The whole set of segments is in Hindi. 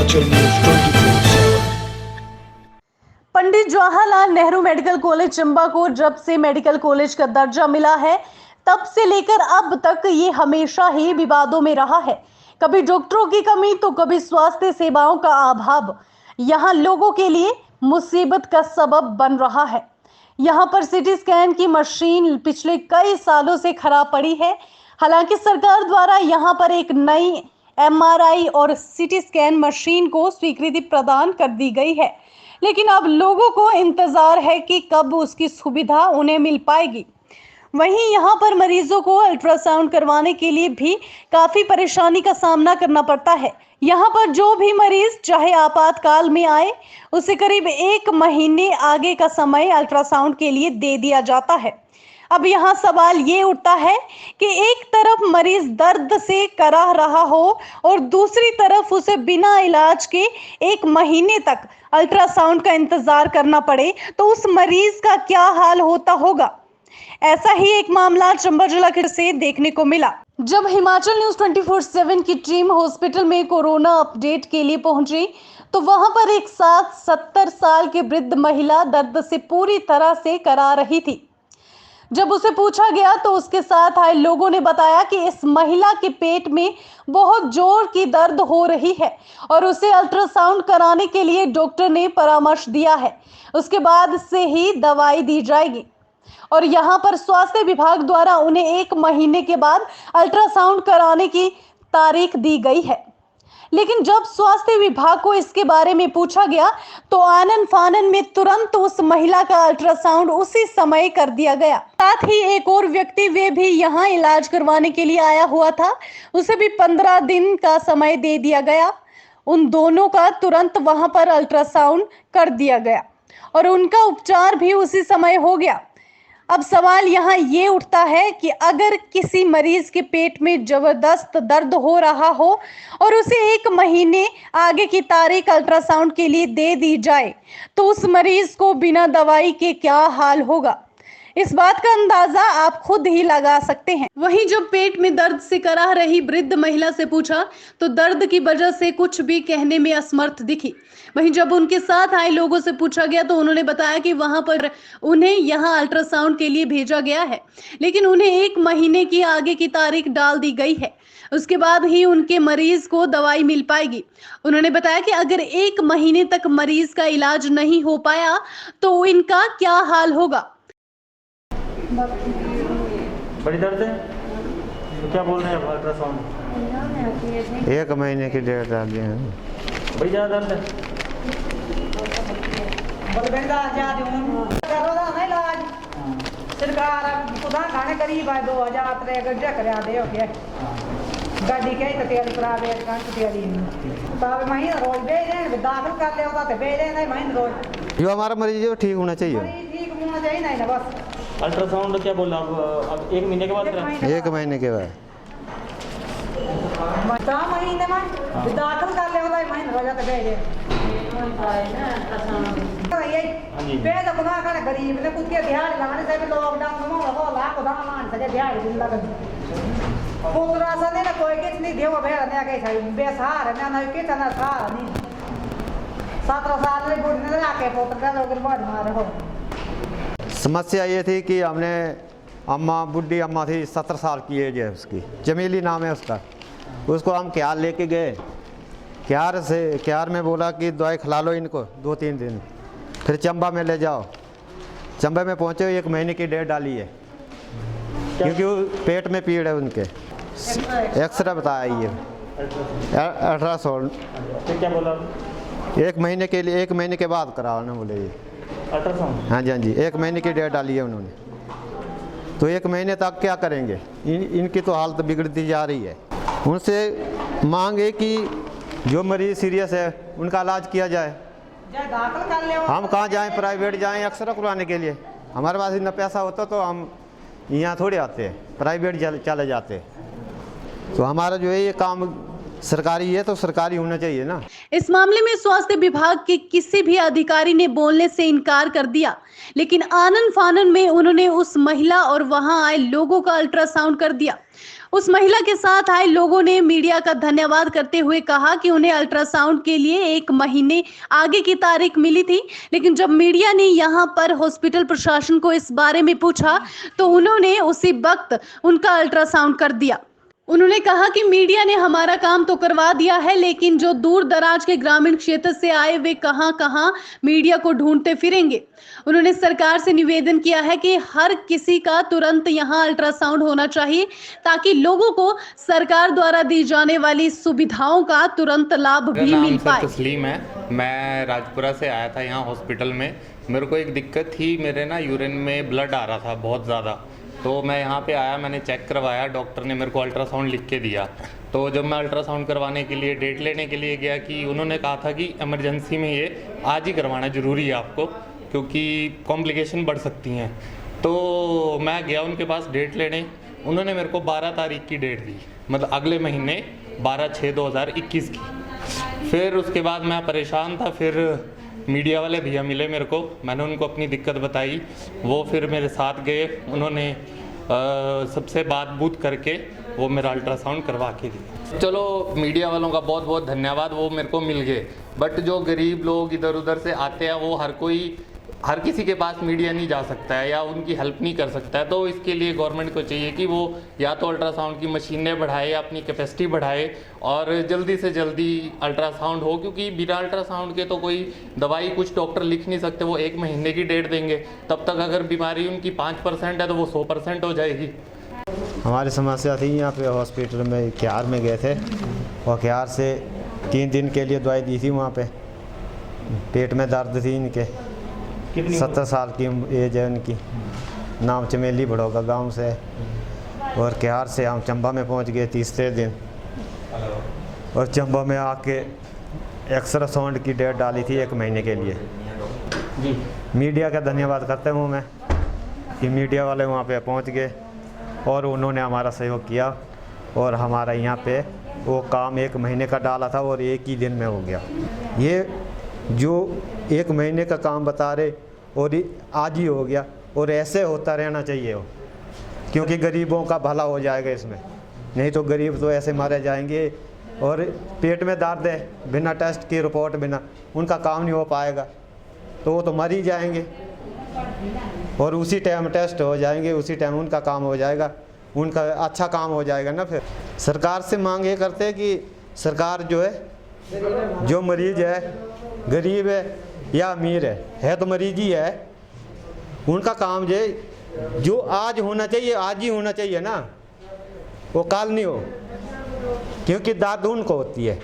Himachal news 24/7। Pandit Jawaharlal Nehru medical college Chamba को जब से मेडिकल कॉलेज का दर्जा मिला है, तब से लेकर अब तक ये हमेशा ही विवादों में रहा है। कभी डॉक्टरों की कमी तो कभी स्वास्थ्य सेवाओं का अभाव यहाँ लोगों के लिए मुसीबत का सबब बन रहा है। यहाँ पर सीटी स्कैन की मशीन पिछले कई सालों से खराब पड़ी है। हालांकि सरकार द्वारा यहाँ पर एक नई एमआरआई और सीटी स्कैन मशीन को स्वीकृति प्रदान कर दी गई है, लेकिन अब लोगों को इंतजार है कि कब उसकी सुविधा उन्हें मिल पाएगी। वहीं यहाँ पर मरीजों को अल्ट्रासाउंड करवाने के लिए भी काफी परेशानी का सामना करना पड़ता है। यहाँ पर जो भी मरीज चाहे आपातकाल में आए, उसे करीब 1 महीने आगे का समय अल्ट्रासाउंड के लिए दे दिया जाता है। अब यहाँ सवाल ये उठता है कि एक तरफ मरीज दर्द से कराह रहा हो और दूसरी तरफ उसे बिना इलाज के 1 महीने तक अल्ट्रासाउंड का इंतजार करना पड़े, तो उस मरीज का क्या हाल होता होगा। ऐसा ही एक मामला चंबा जिला से देखने को मिला। जब हिमाचल न्यूज़ 24/7 की टीम हॉस्पिटल में कोरोना अपडेट के लिए पहुंची, तो वहां पर एक साथ 70 साल की वृद्ध महिला दर्द से पूरी तरह से करा रही थी। जब उसे पूछा गया तो उसके साथ आए लोगों ने बताया कि इस महिला के पेट में बहुत जोर की दर्द हो रही है और उसे अल्ट्रासाउंड कराने के लिए डॉक्टर ने परामर्श दिया है। उसके बाद से ही दवाई दी जाएगी और यहाँ पर स्वास्थ्य विभाग द्वारा उन्हें 1 महीने के बाद अल्ट्रासाउंड कराने की तारीख दी गई है। लेकिन जब स्वास्थ्य विभाग को इसके बारे में पूछा गया तो आनन फानन में तुरंत उस महिला का अल्ट्रासाउंड उसी समय कर दिया गया। साथ ही एक और व्यक्ति वे भी यहाँ इलाज करवाने के लिए आया हुआ था, उसे भी 15 दिन का समय दे दिया गया। उन दोनों का तुरंत वहां पर अल्ट्रासाउंड कर दिया गया और उनका उपचार भी उसी समय हो गया। अब सवाल यहाँ ये उठता है कि अगर किसी मरीज के पेट में जबरदस्त दर्द हो रहा हो और उसे 1 महीने आगे की तारीख अल्ट्रासाउंड के लिए दे दी जाए, तो उस मरीज को बिना दवाई के क्या हाल होगा। इस बात का अंदाजा आप खुद ही लगा सकते हैं। वहीं जब पेट में दर्द से कराह रही वृद्ध महिला से पूछा तो दर्द की वजह से कुछ भी कहने में असमर्थ दिखी। वहीं जब उनके साथ आए लोगों से पूछा गया तो उन्होंने बताया कि वहां पर उन्हें यहां अल्ट्रासाउंड के लिए भेजा गया है, लेकिन उन्हें 1 महीने की आगे की तारीख डाल दी गई है। उसके बाद ही उनके मरीज को दवाई मिल पाएगी। उन्होंने बताया कि अगर 1 महीने तक मरीज का इलाज नहीं हो पाया तो इनका क्या हाल होगा। बड़ी दर्द है तो क्या बोल रहे हैं अल्ट्रासाउंड 1 महीने की डेट डाल दिए हैं। बड़ी ज़्यादा दर्द है। सरकार खुदा खाने करीब है 2000 गड्ढा करा दे हो गया गाड़ी के तैयारी करा दे तैयारी तब महीना रोज भेज रहे दाखिल कर ले होता तो भेज रहे नहीं महीना रोज जो हमारा मरीज है वो ठीक होना चाहिए। ठीक होना चाहिए नहीं ना बस अल्ट्रासाउंड क्या बोला अब 1 महीने के बाद करा 1 महीने के बाद 3 महीने में दाखिल कर ले होता महीना रोज तो भेज पेद अपना खाने गरीब ने कुछ के दिहाड़ी लगाने से भी लॉकडाउन में हो लाख दाम मान सके दिहाड़ी दिन लगा पुत्रा से ने कोई किछ नहीं देव भेड़ ने के छै बेसहार ने न के तना था नहीं 17 साल में बुढ़ ने आके पुत्र का लोग बहुत मारे हो। समस्या ये थी कि हमने अम्मा बुढ़ी अम्मा थी 70 साल की एज है उसकी, जमीली नाम है उसका। उसको हम क्यार लेके गए, क्यार में बोला कि दवाई खिला लो इनको 2-3 दिन, फिर चंबा में ले जाओ। चंबा में पहुँचे 1 महीने की डेट डाली है क्योंकि पेट में पीड़ है उनके। एक्सरे बताया ये अल्ट्रासाउंड क्या बोला 1 महीने के लिए 1 महीने के बाद कराओ ना बोले ये अल्ट्रासाउंड। हाँ जी 1 महीने की डेट डाली है उन्होंने। तो 1 महीने तक क्या करेंगे, इनकी तो हालत बिगड़ती जा रही है। उनसे मांग है कि जो मरीज सीरियस है उनका इलाज किया जाए। हम कहाँ जाएं, प्राइवेट जाएं एक्सरे करवाने के लिए। हमारे पास इतना पैसा होता तो हम यहाँ थोड़े आते, प्राइवेट चले जाते। तो हमारा जो है ये काम सरकारी है तो सरकारी होना चाहिए ना। इस मामले में स्वास्थ्य विभाग के किसी भी अधिकारी ने बोलने से इनकार कर दिया, लेकिन आनन फानन में उन्होंने उस महिला और वहां आए लोगों का अल्ट्रासाउंड कर दिया। उस महिला के साथ आए लोगों ने मीडिया का धन्यवाद करते हुए कहा कि उन्हें अल्ट्रासाउंड के लिए 1 महीने आगे की तारीख मिली थी, लेकिन जब मीडिया ने यहां पर हॉस्पिटल प्रशासन को इस बारे में पूछा तो उन्होंने उसी वक्त उनका अल्ट्रासाउंड कर दिया। उन्होंने कहा कि मीडिया ने हमारा काम तो करवा दिया है, लेकिन जो दूर दराज के ग्रामीण क्षेत्र से आए वे कहां मीडिया को ढूंढते फिरेंगे। उन्होंने सरकार से निवेदन किया है कि हर किसी का तुरंत यहां अल्ट्रासाउंड होना चाहिए ताकि लोगों को सरकार द्वारा दी जाने वाली सुविधाओं का तुरंत लाभ भी मिल पाए। तस्लीम है, मैं राजपुरा से आया था यहाँ हॉस्पिटल में। मेरे को एक दिक्कत थी, मेरे ना यूरिन में ब्लड आ रहा था बहुत ज़्यादा, तो मैं यहाँ पे आया, मैंने चेक करवाया, डॉक्टर ने मेरे को अल्ट्रासाउंड लिख के दिया। तो जब मैं अल्ट्रासाउंड करवाने के लिए डेट लेने के लिए गया कि उन्होंने कहा था कि इमरजेंसी में ये आज ही करवाना ज़रूरी है आपको, क्योंकि कॉम्प्लिकेशन बढ़ सकती हैं। तो मैं गया उनके पास डेट लेने, उन्होंने मेरे को 12 तारीख की डेट दी, मतलब अगले महीने 12/6/2021 की। फिर उसके बाद मैं परेशान था, फिर मीडिया वाले भैया मिले मेरे को, मैंने उनको अपनी दिक्कत बताई, वो फिर मेरे साथ गए, उन्होंने सबसे बात बूत करके वो मेरा अल्ट्रासाउंड करवा के दिया। चलो मीडिया वालों का बहुत बहुत धन्यवाद, वो मेरे को मिल गए। बट जो गरीब लोग इधर उधर से आते हैं, वो हर किसी के पास मीडिया नहीं जा सकता है या उनकी हेल्प नहीं कर सकता है। तो इसके लिए गवर्नमेंट को चाहिए कि वो या तो अल्ट्रासाउंड की मशीनें बढ़ाए, अपनी कैपेसिटी बढ़ाए और जल्दी से जल्दी अल्ट्रासाउंड हो, क्योंकि बिना अल्ट्रासाउंड के तो कोई दवाई कुछ डॉक्टर लिख नहीं सकते। वो 1 महीने की डेट देंगे, तब तक अगर बीमारी उनकी 5% है तो वो 100% हो जाएगी। हमारी समस्या थी यहाँ पे हॉस्पिटल में, क्यार में गए थे और क्यार से 3 दिन के लिए दवाई दी थी। वहाँ पे पेट में दर्द थी इनके, 70 साल की एज है उनकी, नाम चमेली बड़ोगा गांव से, और क्यार से हम चंबा में पहुंच गए तीसरे दिन। और चंबा में आके अल्ट्रासाउंड की डेट डाली थी 1 महीने के लिए। जी मीडिया का धन्यवाद करता हूँ मैं कि मीडिया वाले वहाँ पे पहुँच गए और उन्होंने हमारा सहयोग किया और हमारा यहाँ पे वो काम 1 महीने का डाला था और 1 ही दिन में हो गया। ये जो 1 महीने का काम बता रहे और आज ही हो गया, और ऐसे होता रहना चाहिए हो, क्योंकि गरीबों का भला हो जाएगा इसमें। नहीं तो गरीब तो ऐसे मारे जाएंगे, और पेट में दर्द है, बिना टेस्ट की रिपोर्ट बिना उनका काम नहीं हो पाएगा, तो वो तो मर ही जाएंगे। और उसी टाइम टेस्ट हो जाएंगे, उसी टाइम उनका काम हो जाएगा, उनका अच्छा काम हो जाएगा ना। फिर सरकार से मांग ये करते हैं कि सरकार जो है, जो मरीज है, गरीब है या अमीर है तो मरीज ही है, उनका काम जो आज होना चाहिए आज ही होना चाहिए ना, वो कल नहीं हो। क्योंकि दर्द उनको होती है,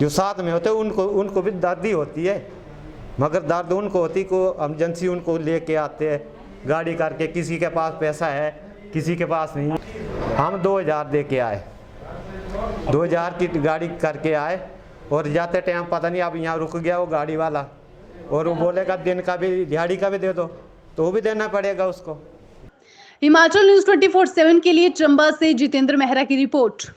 जो साथ में होते हैं उनको भी दर्द ही होती है, मगर दर्द उनको होती को एमरजेंसी उनको लेके आते हैं गाड़ी करके। किसी के पास पैसा है, किसी के पास नहीं। हम 2000 दे के आए, 2000 की गाड़ी करके आए, और जाते टाइम पता नहीं अब यहाँ रुक गया वो गाड़ी वाला, और वो बोलेगा दिन का भी दिहाड़ी का भी दे दो, तो वो भी देना पड़ेगा उसको। हिमाचल न्यूज़ 24/7 के लिए चंबा से जितेंद्र मेहरा की रिपोर्ट।